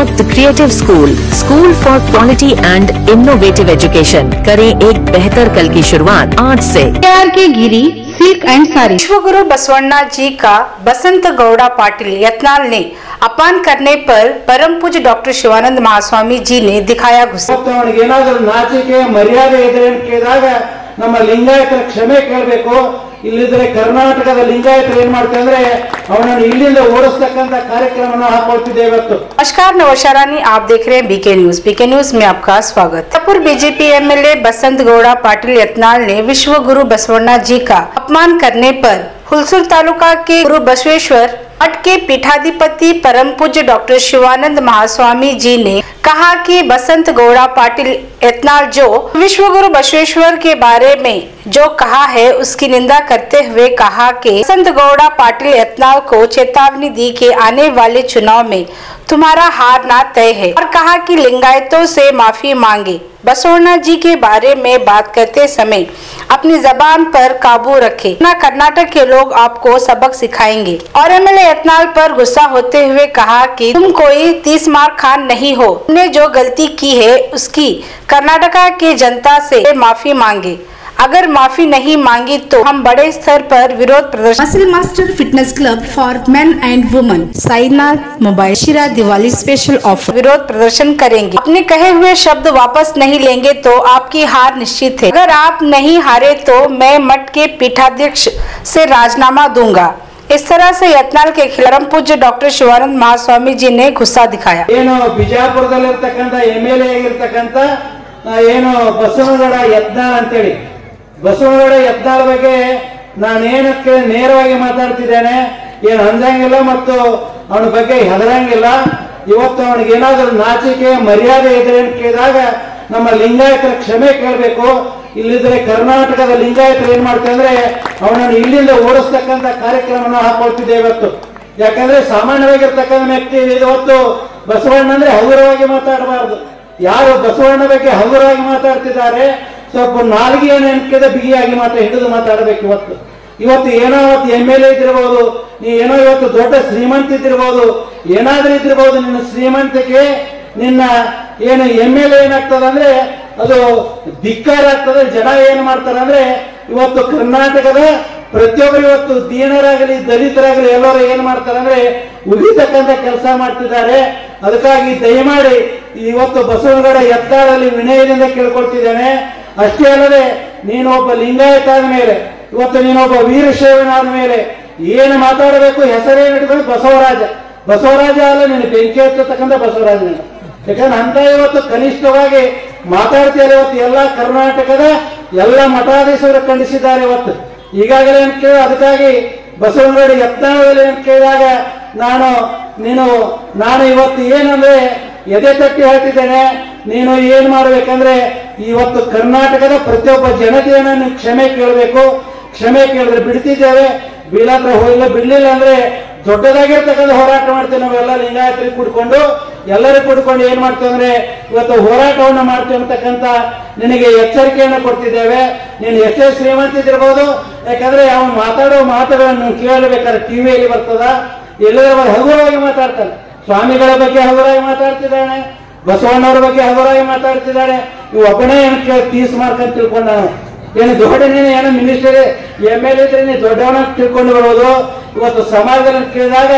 Park the Creative School for Quality and Innovative Education। करें एक बेहतर कल की शुरुआत आज से। के गिरी सिल्क एंड साड़ी। विश्वगुरु बसवण्णा जी का बसंत गौड़ा पाटिल यत्नाल ने अपमान करने पर परम पूज्य डॉक्टर शिवानंद महास्वामी जी ने दिखाया गुस्सा। नाचिके मर्यादे ಇದೆ ಅಂತ ಕೇಳಿದಾಗ ನಮ್ಮ ಲಿಂಗಾಯತರ ಕ್ಷಮೆ ಕೇಳಬೇಕು। ಇಲ್ಲಿದ್ರೆ ಕರ್ನಾಟಕದ ಲಿಂಗಾಯತರು ಏನ್ ಮಾಡ್ತಾರೆ ಅಂದ್ರೆ ಅವನನ್ನು ಇಲ್ಲಿಂದ ಓಡಿಸತಕ್ಕಂತ ಕಾರ್ಯಕ್ರಮವನ್ನು ಹಾಕೊಳ್ತಿದೆ ಇವತ್ತು। नमस्कार नवशरानी, आप देख रहे हैं बीके न्यूज में आपका स्वागत। जयपुर बीजेपी एमएलए बसंत गौड़ा पाटिल यत्नाल ने विश्व गुरु बसवण्णा जी का अपमान करने पर हुलसूर तालुका के गुरु बसवेश्वर मठ के पीठाधिपति परम पूज्य डॉक्टर शिवानंद महास्वामी जी ने कहा कि बसंत गौड़ा पाटिल यत्नाल जो विश्व गुरु बसवेश्वर के बारे में जो कहा है उसकी निंदा करते हुए कहा कि बसंत गौड़ा पाटिल यत्नाल को चेतावनी दी कि आने वाले चुनाव में तुम्हारा हार ना तय है और कहा कि लिंगायतों से माफी मांगे। बसवण्णा जी के बारे में बात करते समय अपनी जबान पर काबू रखे, ना कर्नाटक के लोग आपको सबक सिखाएंगे। और एमएलए यत्नाल पर गुस्सा होते हुए कहा कि तुम कोई 30 मार खान नहीं हो, तुमने जो गलती की है उसकी कर्नाटका के जनता से माफी मांगे। अगर माफी नहीं मांगी तो हम बड़े स्तर पर विरोध प्रदर्शन। Muscle master fitness club for main and women Sainath mobile शिरा दिवाली स्पेशल ऑफर विरोध प्रदर्शन करेंगे। अपने कहे हुए शब्द वापस नहीं लेंगे तो आपकी हार निश्चित है। अगर आप नहीं हारे तो मैं मठ के पीठाध्यक्ष से राजीनामा दूंगा। इस तरह से यत्नाल के खिलाफ पूज्य डॉक्टर शिवानंद महास्वामी जी ने गुस्सा दिखाया। ಬಿಜಾಪುರದಲ್ಲಿರ್ತಕ್ಕಂಥ ಎಮ್ಎಲ್ಎ ಆಗಿರ್ತಕ್ಕಂಥ ಏನು ಬಸವನಗೌಡ ಯತ್ನಾಳ್ ಅಂತೇಳಿ ಬಸವನಗೌಡ ಯತ್ನಾಳ್ ಬಗ್ಗೆ ನಾನೇನಕ್ಕೆ ನೇರವಾಗಿ ಮಾತಾಡ್ತಿದ್ದೇನೆ, ಏನು ಅಂದಂಗಿಲ್ಲ ಮತ್ತು ಅವನ ಬಗ್ಗೆ ಹೆದರಂಗಿಲ್ಲ। ಇವತ್ತು ಅವನಿಗೆ ಏನಾದರೂ ನಾಚಿಕೆ ಮರ್ಯಾದೆ ಇದೆ ಅಂತ ಕೇಳಿದಾಗ ನಮ್ಮ ಲಿಂಗಾಯತರ ಕ್ಷಮೆ ಕೇಳಬೇಕು। ಇಲ್ಲಿದ್ರೆ ಕರ್ನಾಟಕದ ಲಿಂಗಾಯತರು ಏನ್ ಮಾಡ್ತಾರೆ ಅಂದ್ರೆ ಅವನನ್ನು ಇಲ್ಲಿಂದ ಓಡಿಸ್ತಕ್ಕಂತ ಕಾರ್ಯಕ್ರಮವನ್ನು ಹಾಕೊಳ್ತಿದ್ದೆ ಇವತ್ತು। ಯಾಕಂದ್ರೆ ಸಾಮಾನ್ಯವಾಗಿರ್ತಕ್ಕಂಥ ವ್ಯಕ್ತಿ ಇವತ್ತು ಬಸವಣ್ಣ ಅಂದ್ರೆ ಹಗುರವಾಗಿ ಮಾತಾಡಬಾರ್ದು। ಯಾರು ಬಸವಣ್ಣ ಬಗ್ಗೆ ಹಗುರವಾಗಿ ಮಾತಾಡ್ತಿದ್ದಾರೆ ಸ್ವಲ್ಪ ನಾಲ್ಗೆಯನ್ನು ಎನ್ಕದ ಬಿಗಿಯಾಗಿ ಹಿಡಿದು ಮಾತಾಡಬೇಕು। ಇವತ್ತು ಏನೋ ಅವತ್ತು ಎಮ್ಎಲ್ಎ ಇದ್ದಿರಬಹುದು, ನೀ ಏನೋ ಇವತ್ತು ದೊಡ್ಡ ಶ್ರೀಮಂತ ಇದ್ದಿರಬಹುದು, ಏನಾದ್ರೂ ಇದ್ದಿರಬಹುದು, ನಿನ್ನ ಶ್ರೀಮಂತಿಕೆ ನಿನ್ನ ಏನು ಎಮ್ಎಲ್ಎ ಏನಾಗ್ತದೆ ಅಂದ್ರೆ ಅದು ಧಿಕ್ಕಾರ ಆಗ್ತದೆ। ಜನ ಏನ್ ಮಾಡ್ತಾರೆ ಅಂದ್ರೆ ಇವತ್ತು ಕರ್ನಾಟಕದ ಪ್ರತಿಯೊಬ್ಬರು ಇವತ್ತು ದೀನರಾಗಲಿ ದಲಿತರಾಗಲಿ ಎಲ್ಲರೂ ಏನ್ ಮಾಡ್ತಾರೆ ಅಂದ್ರೆ ಉಳಿತಕ್ಕಂಥ ಕೆಲಸ ಮಾಡ್ತಿದ್ದಾರೆ। ಅದಕ್ಕಾಗಿ ದಯಮಾಡಿ ಇವತ್ತು ಬಸವನಗೌಡ ಯತ್ನಾಳಲ್ಲಿ ವಿನಯದಿಂದ ಕೇಳ್ಕೊಳ್ತಿದ್ದೇನೆ। ಅಷ್ಟೇ ಅಲ್ಲದೆ ನೀನೊಬ್ಬ ಲಿಂಗಾಯತ ಆದ ಮೇಲೆ ಇವತ್ತು ನೀನೊಬ್ಬ ವೀರಶೈವನಾದ ಮೇಲೆ ಏನು ಮಾತಾಡಬೇಕು ಹೆಸರೇನು ಇಟ್ಕೊಂಡು ಬಸವರಾಜ ಅಲ್ಲ, ನೀನು ಬೆಂಕಿ ಹಚ್ಚತಕ್ಕಂಥ ಬಸವರಾಜ। ಯಾಕಂದ್ರೆ ಅಂತ ಇವತ್ತು ಕನಿಷ್ಠವಾಗಿ ಮಾತಾಡ್ತಿದ್ದಾರೆ। ಇವತ್ತು ಎಲ್ಲ ಕರ್ನಾಟಕದ ಎಲ್ಲ ಮಠಾಧೀಶರು ಖಂಡಿಸಿದ್ದಾರೆ ಇವತ್ತು ಈಗಾಗಲೇ ಅಂತ ಕೇಳಿ। ಅದಕ್ಕಾಗಿ ಬಸವನಗೌಡ ಯತ್ನಾಳಲ್ಲಿ ಅಂತ ಕೇಳಿದಾಗ ನಾನು ಇವತ್ತು ಏನಂದ್ರೆ ಎದೆ ತಟ್ಟಿ ಹೇಳ್ತಿದ್ದೇನೆ, ನೀನು ಏನ್ ಮಾಡ್ಬೇಕಂದ್ರೆ ಇವತ್ತು ಕರ್ನಾಟಕದ ಪ್ರತಿಯೊಬ್ಬ ಜನತೆಯನ್ನ ನೀವು ಕ್ಷಮೆ ಕೇಳಬೇಕು। ಕ್ಷಮೆ ಕೇಳಿದ್ರೆ ಬಿಡ್ತಿದ್ದೇವೆ, ಬೀಳಾತ್ರ ಹೋಗಿಲ್ಲ, ಬಿಡ್ಲಿಲ್ಲ ಅಂದ್ರೆ ದೊಡ್ಡದಾಗಿರ್ತಕ್ಕಂಥ ಹೋರಾಟ ಮಾಡ್ತೇವೆ ನಾವೆಲ್ಲ ಲಿಂಗಾಯತರಿಗೆ ಕೂಡ್ಕೊಂಡು ಏನ್ ಮಾಡ್ತೇವೆ ಅಂದ್ರೆ ಇವತ್ತು ಹೋರಾಟವನ್ನು ಮಾಡ್ತೇವೆ ಅಂತಕ್ಕಂಥ ನಿನಗೆ ಎಚ್ಚರಿಕೆಯನ್ನು ಕೊಡ್ತಿದ್ದೇವೆ। ನೀನು ಎಷ್ಟೇ ಶ್ರೀಮಂತ ಇದಿರ್ಬೋದು, ಯಾಕಂದ್ರೆ ಅವನು ಮಾತಾಡೋ ಮಾತುಗಳನ್ನು ಕೇಳಬೇಕಾದ್ರೆ ಟಿವಿಯಲ್ಲಿ ಬರ್ತದ, ಎಲ್ಲರ ಹಗುರವಾಗಿ ಮಾತಾಡ್ತಾನೆ। ಸ್ವಾಮಿಗಳ ಬಗ್ಗೆ ಹಗುರವಾಗಿ ಮಾತಾಡ್ತಿದ್ದಾನೆ, ಬಸವಣ್ಣವ್ರ ಬಗ್ಗೆ ಹಗುರವಾಗಿ ಮಾತಾಡ್ತಿದ್ದಾನೆ। ಇವು ಒಬ್ಬನೇ ಏನಕ್ಕೆ 30 ಮಾರ್ಕ್ ಅಂತ ತಿಳ್ಕೊಂಡ ಏನು ದೊಡ್ಡ ನೀನು ಏನೋ ಮಿನಿಸ್ಟರ್ ಎಮ್ಎಲ್ಎ ಇದ್ರೆ ನೀನು ದೊಡ್ಡವನ ತಿಳ್ಕೊಂಡು ಬರೋದು। ಇವತ್ತು ಸಮಾಜದಲ್ಲಿ ಕೇಳಿದಾಗ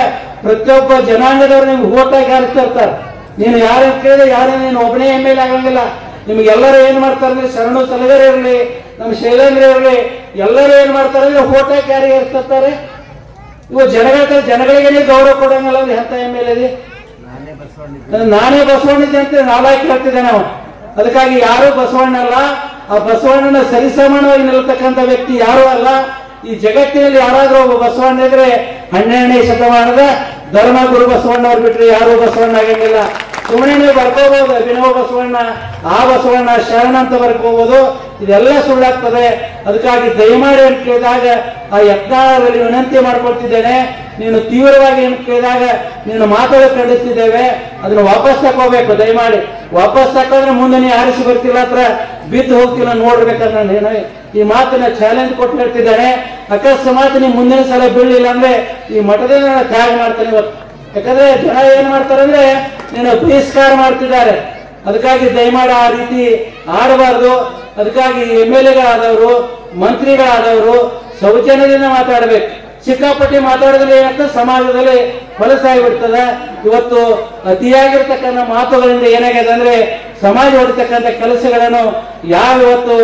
ಪ್ರತಿಯೊಬ್ಬ ಜನಾಂಗದವ್ರು ನಿಮ್ಗೆ ಓಟಾಗಿ ಹಾರಿಸ್ತಾ ಇರ್ತಾರೆ। ನೀನು ಯಾರನ್ನು ಕೇಳಿದ್ರೆ ನೀನು ಒಬ್ಬನೇ ಎಮ್ಎಲ್ಎ ಆಗಂಗಿಲ್ಲ। ನಿಮ್ಗೆಲ್ಲರೂ ಏನ್ ಮಾಡ್ತಾರೆ ಅಂದ್ರೆ ಶರಣು ಸಲಗರ ಇರಲಿ, ನಮ್ಮ ಶೈಲೇಂದ್ರ ಇರಲಿ, ಎಲ್ಲರೂ ಏನ್ ಮಾಡ್ತಾರೆ ಅಂದ್ರೆ ಓಟಾಗಿ ಯಾರಿಗೆ ಹಾರಿಸ್ತಾರೆ। ಇವು ಜನಗಳಿಗೆ ಗೌರವ ಕೊಡಂಗಿಲ್ಲ ಅಂದ್ರೆ ಎಂತ ಎಮ್ಎಲ್ಎ ನಾನೇ ಬಸವಣ್ಣಿದ್ದೆ ಅಂತ ನಾಲ್ಕು ಹೇಳ್ತಿದ್ದೆ ನಾವು। ಅದಕ್ಕಾಗಿ ಯಾರು ಬಸವಣ್ಣ ಅಲ್ಲ, ಆ ಬಸವಣ್ಣನ ಸರಿಸಮಾನವಾಗಿ ನಿಲ್ತಕ್ಕಂಥ ವ್ಯಕ್ತಿ ಯಾರೂ ಅಲ್ಲ ಈ ಜಗತ್ತಿನಲ್ಲಿ। ಯಾರಾದ್ರೂ ಒಬ್ಬ ಬಸವಣ್ಣ ಇದ್ರೆ 12ನೇ ಶತಮಾನದ ಧರ್ಮ ಗುರು ಬಸವಣ್ಣವ್ರು ಬಿಟ್ರೆ ಯಾರು ಬಸವಣ್ಣ ಆಗಂಗಿಲ್ಲ। ಸುಮ್ಮನೆ ನೀವು ಬರ್ಕೋಬಹುದು ಅಭಿನವ ಬಸವಣ್ಣ, ಆ ಬಸವಣ್ಣ ಶರಣ ಅಂತ ಬರ್ಕೋಬಹುದು, ಇದೆಲ್ಲ ಸುಳ್ಳಾಗ್ತದೆ। ಅದಕ್ಕಾಗಿ ದಯಮಾಡಿ ಅಂತ ಕೇಳಿದಾಗ ಆ ಯತ್ನಾಳರಲ್ಲಿ ವಿನಂತಿ ಮಾಡ್ಕೊಳ್ತಿದ್ದೇನೆ, ನೀನು ತೀವ್ರವಾಗಿ ಅಂತ ಕೇಳಿದಾಗ ನೀನು ಮಾತಾಡಿ ಖಂಡಿಸ್ತಿದ್ದೇವೆ, ಅದನ್ನ ವಾಪಸ್ ತಕೋಬೇಕು। ದಯಮಾಡಿ ವಾಪಸ್ ತಕೊಂಡ್ರೆ ಮುಂದೆ ನೀ ಆರಿಸಿ ಬರ್ತಿಲ್ಲ, ಹತ್ರ ಬಿದ್ದು ಹೋಗ್ತಿಲ್ಲ ನೋಡ್ಬೇಕಂದ್ರೆ ನಾನು ಈ ಮಾತನ್ನ ಚಾಲೆಂಜ್ ಕೊಟ್ಟು ಹೇಳ್ತಿದ್ದೇನೆ। ಅಕಸ್ಮಾತ್ ನೀವು ಮುಂದಿನ ಸಲ ಬೀಳಲಿಲ್ಲ ಅಂದ್ರೆ ಈ ಮಠದಿಂದ ತ್ಯಾಗ ಮಾಡ್ತಾನೆ ಇವತ್ತು। ಯಾಕಂದ್ರೆ ಜನ ಏನ್ ಮಾಡ್ತಾರೆ ಅಂದ್ರೆ ಬಹಿಷ್ಕಾರ ಮಾಡ್ತಿದ್ದಾರೆ. ಅದಕ್ಕಾಗಿ ದಯಮಾಡಿ ಆ ರೀತಿ ಆಡಬಾರ್ದು. ಅದಕ್ಕಾಗಿ MLAಗಳಾದವರು, ಮಂತ್ರಿಗಳಾದವರು ಸೌಜನ್ಯದಿಂದ ಮಾತಾಡಬೇಕು. ಸಿಕ್ಕಾಪಟ್ಟಿ ಮಾತಾಡಿದ್ರೆ ಏನಾಗ್ತದೆ, ಸಮಾಜದಲ್ಲಿ ಹೊಲಸಾಗಿಬಿಡ್ತದೆ. ಇವತ್ತು ಅತಿಯಾಗಿರ್ತಕ್ಕಂಥ ಮಾತುಗಳಿಂದ ಏನಾಗಿದೆ ಅಂದ್ರೆ ಸಮಾಜ ಹೊಡಿತಕ್ಕಂಥ ಕೆಲಸಗಳನ್ನು ಯಾವ ಇವತ್ತು